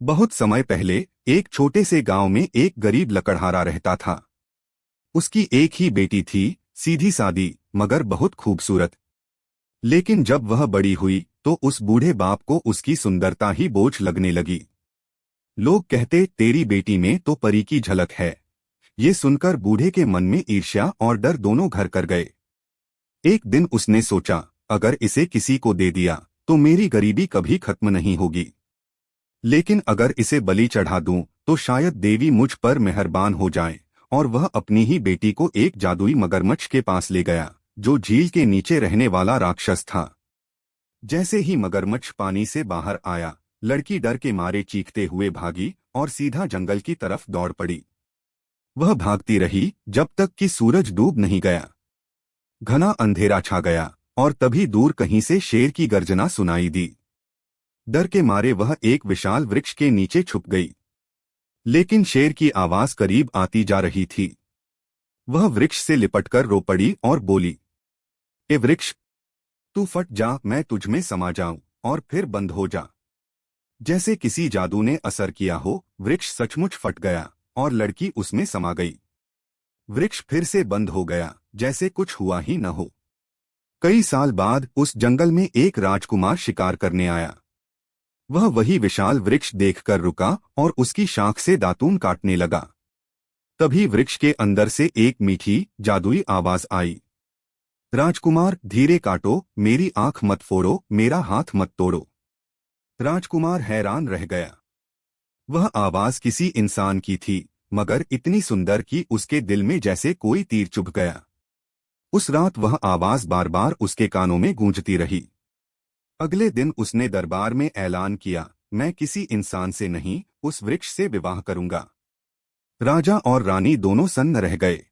बहुत समय पहले एक छोटे से गांव में एक गरीब लकड़हारा रहता था। उसकी एक ही बेटी थी, सीधी सादी मगर बहुत खूबसूरत। लेकिन जब वह बड़ी हुई तो उस बूढ़े बाप को उसकी सुंदरता ही बोझ लगने लगी। लोग कहते, तेरी बेटी में तो परी की झलक है। ये सुनकर बूढ़े के मन में ईर्ष्या और डर दोनों घर कर गए। एक दिन उसने सोचा, अगर इसे किसी को दे दिया तो मेरी गरीबी कभी खत्म नहीं होगी। लेकिन अगर इसे बलि चढ़ा दूं तो शायद देवी मुझ पर मेहरबान हो जाए। और वह अपनी ही बेटी को एक जादुई मगरमच्छ के पास ले गया, जो झील के नीचे रहने वाला राक्षस था। जैसे ही मगरमच्छ पानी से बाहर आया, लड़की डर के मारे चीखते हुए भागी और सीधा जंगल की तरफ दौड़ पड़ी। वह भागती रही जब तक कि सूरज डूब नहीं गया। घना अंधेरा छा गया और तभी दूर कहीं से शेर की गर्जना सुनाई दी। डर के मारे वह एक विशाल वृक्ष के नीचे छुप गई। लेकिन शेर की आवाज करीब आती जा रही थी। वह वृक्ष से लिपटकर रो पड़ी और बोली, ए वृक्ष, तू फट जा, मैं तुझ में समा जाऊं और फिर बंद हो जा। जैसे किसी जादू ने असर किया हो, वृक्ष सचमुच फट गया और लड़की उसमें समा गई। वृक्ष फिर से बंद हो गया, जैसे कुछ हुआ ही न हो। कई साल बाद उस जंगल में एक राजकुमार शिकार करने आया। वह वही विशाल वृक्ष देखकर रुका और उसकी शाख से दातून काटने लगा। तभी वृक्ष के अंदर से एक मीठी जादुई आवाज आई, राजकुमार, धीरे काटो, मेरी आंख मत फोड़ो, मेरा हाथ मत तोड़ो। राजकुमार हैरान रह गया। वह आवाज किसी इंसान की थी, मगर इतनी सुंदर कि उसके दिल में जैसे कोई तीर चुभ गया। उस रात वह आवाज बार बार उसके कानों में गूंजती रही। अगले दिन उसने दरबार में ऐलान किया, मैं किसी इंसान से नहीं, उस वृक्ष से विवाह करूंगा। राजा और रानी दोनों सन्न रह गए।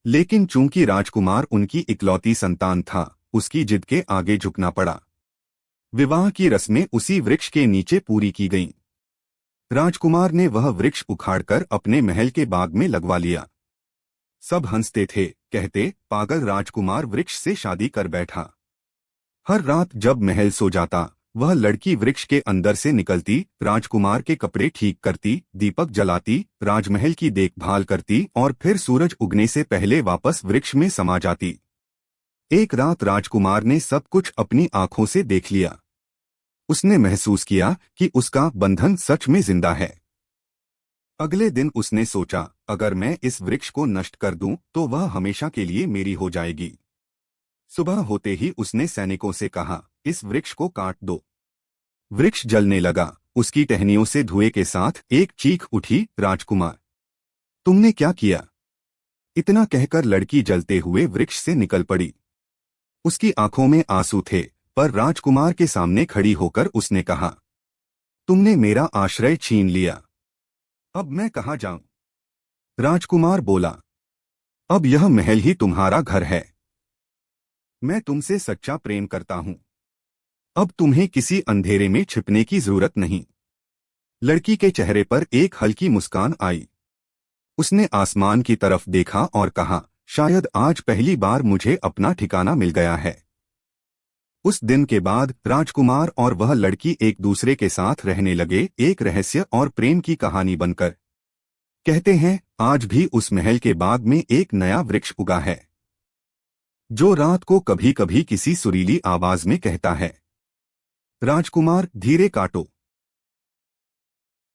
लेकिन चूंकि राजकुमार उनकी इकलौती संतान था, उसकी जिद के आगे झुकना पड़ा। विवाह की रस्में उसी वृक्ष के नीचे पूरी की गईं। राजकुमार ने वह वृक्ष उखाड़कर अपने महल के बाग में लगवा लिया। सब हंसते थे, कहते, पागल राजकुमार वृक्ष से शादी कर बैठा। हर रात जब महल सो जाता, वह लड़की वृक्ष के अंदर से निकलती, राजकुमार के कपड़े ठीक करती, दीपक जलाती, राजमहल की देखभाल करती और फिर सूरज उगने से पहले वापस वृक्ष में समा जाती। एक रात राजकुमार ने सब कुछ अपनी आंखों से देख लिया। उसने महसूस किया कि उसका बंधन सच में जिंदा है। अगले दिन उसने सोचा, अगर मैं इस वृक्ष को नष्ट कर दूं तो वह हमेशा के लिए मेरी हो जाएगी। सुबह होते ही उसने सैनिकों से कहा, इस वृक्ष को काट दो। वृक्ष जलने लगा। उसकी टहनियों से धुएं के साथ एक चीख उठी, राजकुमार, तुमने क्या किया? इतना कहकर लड़की जलते हुए वृक्ष से निकल पड़ी। उसकी आंखों में आंसू थे, पर राजकुमार के सामने खड़ी होकर उसने कहा, तुमने मेरा आश्रय छीन लिया, अब मैं कहाँ जाऊं? राजकुमार बोला, अब यह महल ही तुम्हारा घर है। मैं तुमसे सच्चा प्रेम करता हूं। अब तुम्हें किसी अंधेरे में छिपने की जरूरत नहीं। लड़की के चेहरे पर एक हल्की मुस्कान आई। उसने आसमान की तरफ देखा और कहा, शायद आज पहली बार मुझे अपना ठिकाना मिल गया है। उस दिन के बाद राजकुमार और वह लड़की एक दूसरे के साथ रहने लगे, एक रहस्य और प्रेम की कहानी बनकर। कहते हैं, आज भी उस महल के बाग में एक नया वृक्ष उगा है, जो रात को कभी कभी किसी सुरीली आवाज में कहता है, राजकुमार, धीरे काटो,